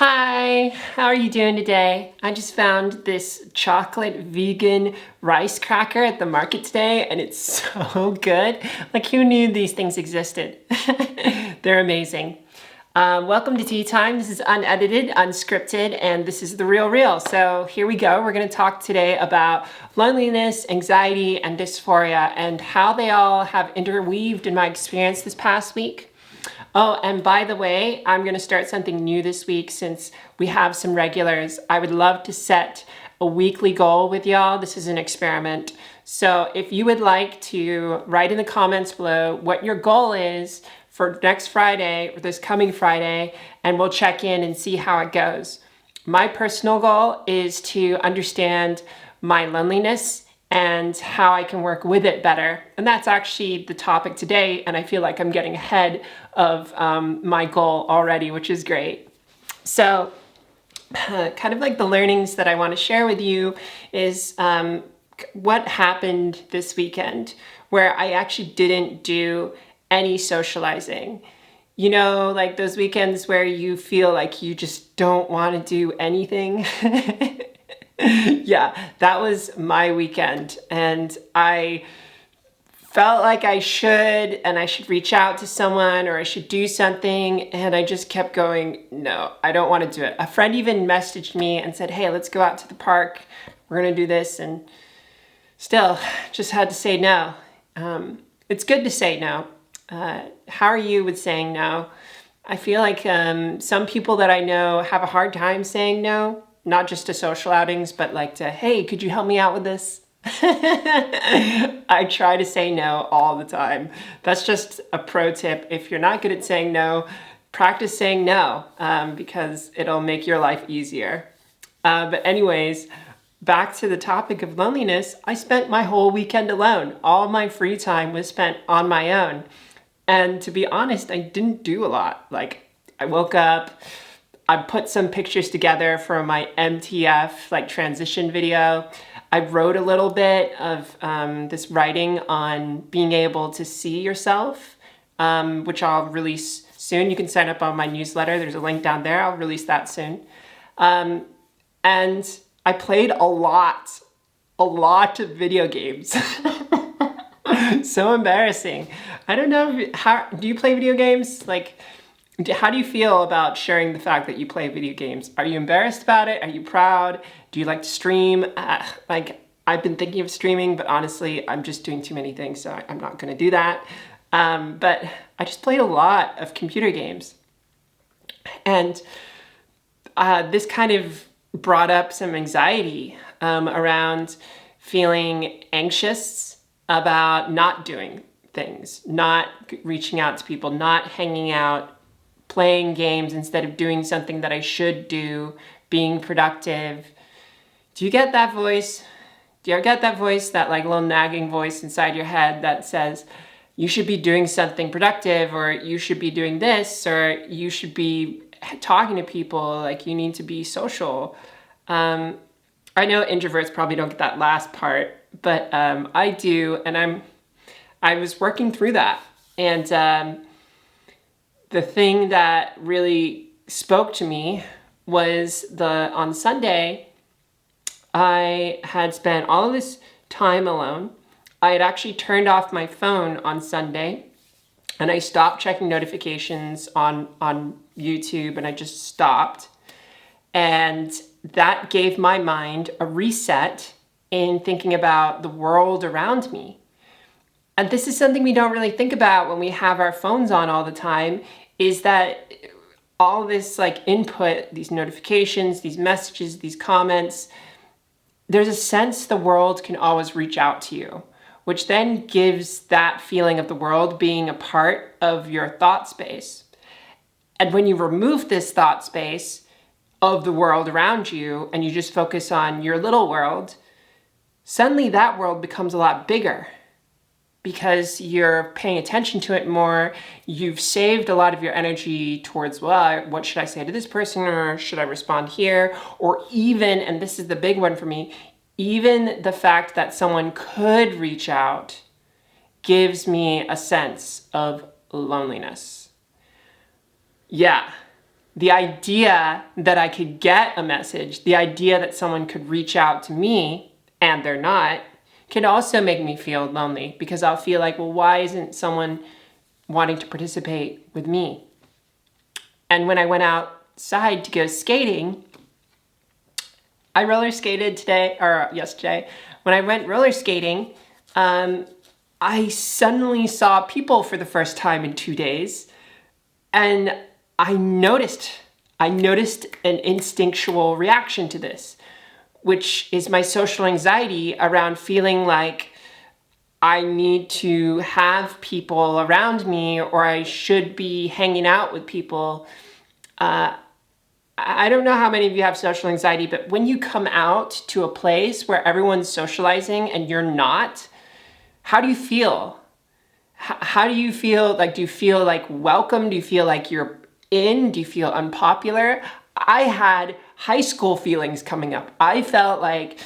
Hi, how are you doing today? I just found this chocolate vegan rice cracker at the market today and it's so good. Like, who knew these things existed? They're amazing. Welcome to Tea Time. This is unedited, unscripted, and this is the real. So here we go. We're going to talk today about loneliness, anxiety, and dysphoria and how they all have interweaved in my experience this past week. Oh, and by the way, I'm going to start something new this week since we have some regulars. I would love to set a weekly goal with y'all. This is an experiment. So if you would like to write in the comments below what your goal is for next Friday or this coming Friday, and we'll check in and see how it goes. My personal goal is to understand my loneliness and how I can work with it better. And that's actually the topic today, and I feel like I'm getting ahead of my goal already, which is great. So kind of like the learnings that I want to share with you is what happened this weekend where I actually didn't do any socializing. You know, like those weekends where you feel like you just don't want to do anything. Yeah, that was my weekend, and I felt like I should reach out to someone or I should do something, and I just kept going, no, I don't want to do it. A friend even messaged me and said, hey, let's go out to the park. We're going to do this, and still just had to say no. It's good to say no. How are you with saying no? I feel like some people that I know have a hard time saying no. Not just to social outings, but like to, hey, could you help me out with this? I try to say no all the time. That's just a pro tip. If you're not good at saying no, practice saying no because it'll make your life easier. But anyways, back to the topic of loneliness, I spent my whole weekend alone. All my free time was spent on my own. And to be honest, I didn't do a lot. Like, I woke up, I put some pictures together for my MTF like transition video. I wrote a little bit of this writing on being able to see yourself, which I'll release soon. You can sign up on my newsletter. There's a link down there. I'll release that soon. And I played a lot of video games. So embarrassing. I don't know, how do you play video games? Like, how do you feel about sharing the fact that you play video games? Are you embarrassed about it? Are you proud? Do you like to stream? I've been thinking of streaming, but honestly, I'm just doing too many things, so I'm not going to do that. But I just played a lot of computer games. And this kind of brought up some anxiety around feeling anxious about not doing things, not reaching out to people, not hanging out, playing games instead of doing something that I should do, being productive. Do you get that voice? Do you ever get that voice, that like little nagging voice inside your head that says, you should be doing something productive, or you should be doing this, or you should be talking to people, like you need to be social? I know introverts probably don't get that last part, but I do, and I was working through that. And the thing that really spoke to me was on Sunday, I had spent all of this time alone. I had actually turned off my phone on Sunday, and I stopped checking notifications on YouTube, and I just stopped. And that gave my mind a reset in thinking about the world around me. And this is something we don't really think about when we have our phones on all the time, is that all this like input, these notifications, these messages, these comments, there's a sense the world can always reach out to you, which then gives that feeling of the world being a part of your thought space. And when you remove this thought space of the world around you and you just focus on your little world, suddenly that world becomes a lot bigger, because you're paying attention to it more. You've saved a lot of your energy towards, well, what should I say to this person, or should I respond here? Or even, and this is the big one for me, even the fact that someone could reach out gives me a sense of loneliness. Yeah, the idea that I could get a message, the idea that someone could reach out to me and they're not, can also make me feel lonely, because I'll feel like, well, why isn't someone wanting to participate with me? And when I went outside to go skating, I roller skated yesterday. When I went roller skating, I suddenly saw people for the first time in 2 days, and I noticed an instinctual reaction to this, which is my social anxiety around feeling like I need to have people around me, or I should be hanging out with people. I don't know how many of you have social anxiety, but when you come out to a place where everyone's socializing and you're not, how do you feel? How do you feel? Like, do you feel like welcome? Do you feel like you're in? Do you feel unpopular? I had high school feelings coming up. I felt like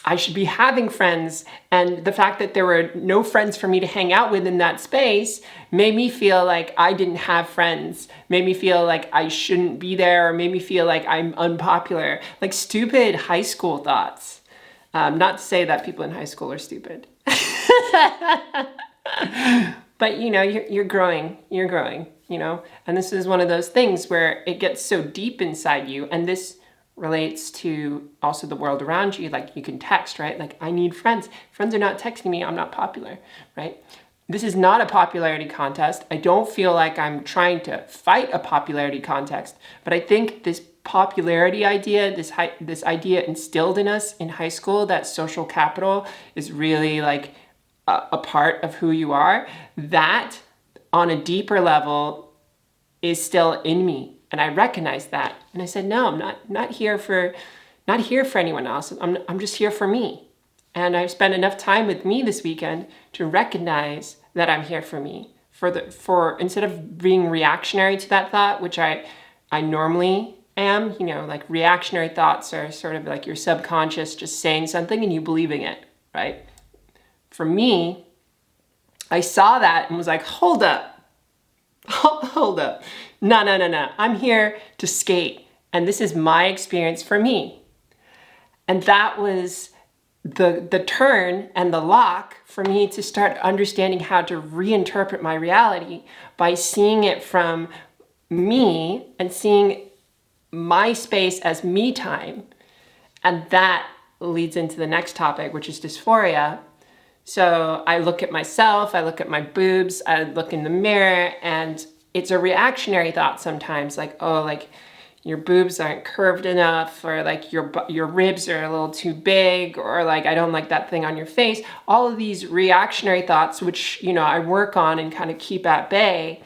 I should be having friends, and the fact that there were no friends for me to hang out with in that space made me feel like I didn't have friends, made me feel like I shouldn't be there, or made me feel like I'm unpopular. Like stupid high school thoughts. Not to say that people in high school are stupid. But you're growing, and this is one of those things where it gets so deep inside you, and this relates to also the world around you. Like, you can text, right? Like, I need friends. Friends are not texting me, I'm not popular, right? This is not a popularity contest. I don't feel like I'm trying to fight a popularity contest, but I think this popularity idea, this idea instilled in us in high school that social capital is really like a part of who you are, that on a deeper level is still in me. And I recognized that. And I said, no, I'm not here for anyone else. I'm just here for me. And I've spent enough time with me this weekend to recognize that I'm here for me. For instead of being reactionary to that thought, which I normally am, like reactionary thoughts are sort of like your subconscious just saying something and you believing it, right? For me, I saw that and was like, hold up. No. I'm here to skate, and this is my experience for me. And that was the turn and the lock for me to start understanding how to reinterpret my reality by seeing it from me and seeing my space as me time. And that leads into the next topic, which is dysphoria. So I look at myself, I look at my boobs, I look in the mirror, and it's a reactionary thought sometimes, like, oh, like your boobs aren't curved enough, or like your ribs are a little too big, or like I don't like that thing on your face. All of these reactionary thoughts, which I work on and kind of keep at bay.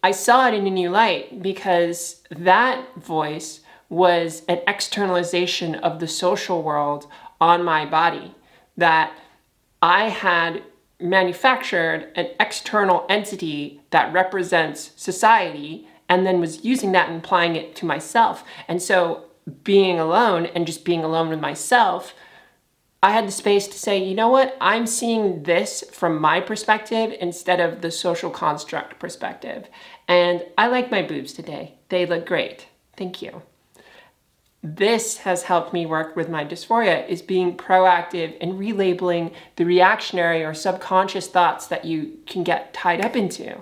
I saw it in a new light because that voice was an externalization of the social world on my body, that I had manufactured an external entity that represents society, and then was using that and applying it to myself. And so being alone and just being alone with myself, I had the space to say, you know what? I'm seeing this from my perspective instead of the social construct perspective. And I like my boobs today. They look great. Thank you. This has helped me work with my dysphoria, is being proactive and relabeling the reactionary or subconscious thoughts that you can get tied up into.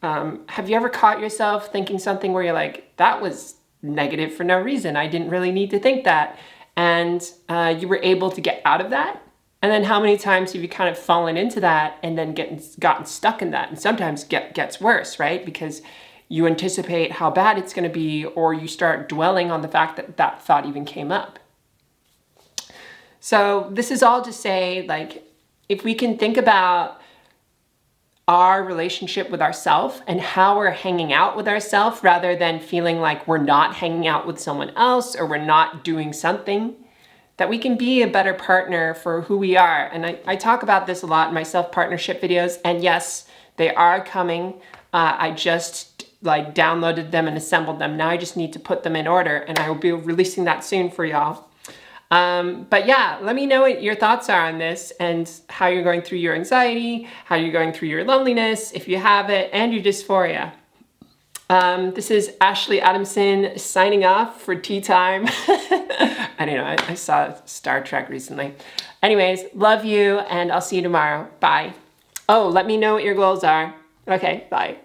Have you ever caught yourself thinking something where you're like, that was negative for no reason, I didn't really need to think that, and you were able to get out of that? And then how many times have you kind of fallen into that and then gotten stuck in that? And sometimes gets worse, right? Because you anticipate how bad it's going to be, or you start dwelling on the fact that that thought even came up. So this is all to say, like, if we can think about our relationship with ourselves and how we're hanging out with ourselves, rather than feeling like we're not hanging out with someone else or we're not doing something, that we can be a better partner for who we are. And I talk about this a lot in my self-partnership videos, and yes, they are coming. I just downloaded them and assembled them. Now I just need to put them in order, and I will be releasing that soon for y'all. But yeah, let me know what your thoughts are on this, and how you're going through your anxiety, how you're going through your loneliness, if you have it, and your dysphoria. This is Ashley Adamson signing off for tea time. I don't know, I saw Star Trek recently. Anyways, love you, and I'll see you tomorrow. Bye. Oh, let me know what your goals are. Okay, bye.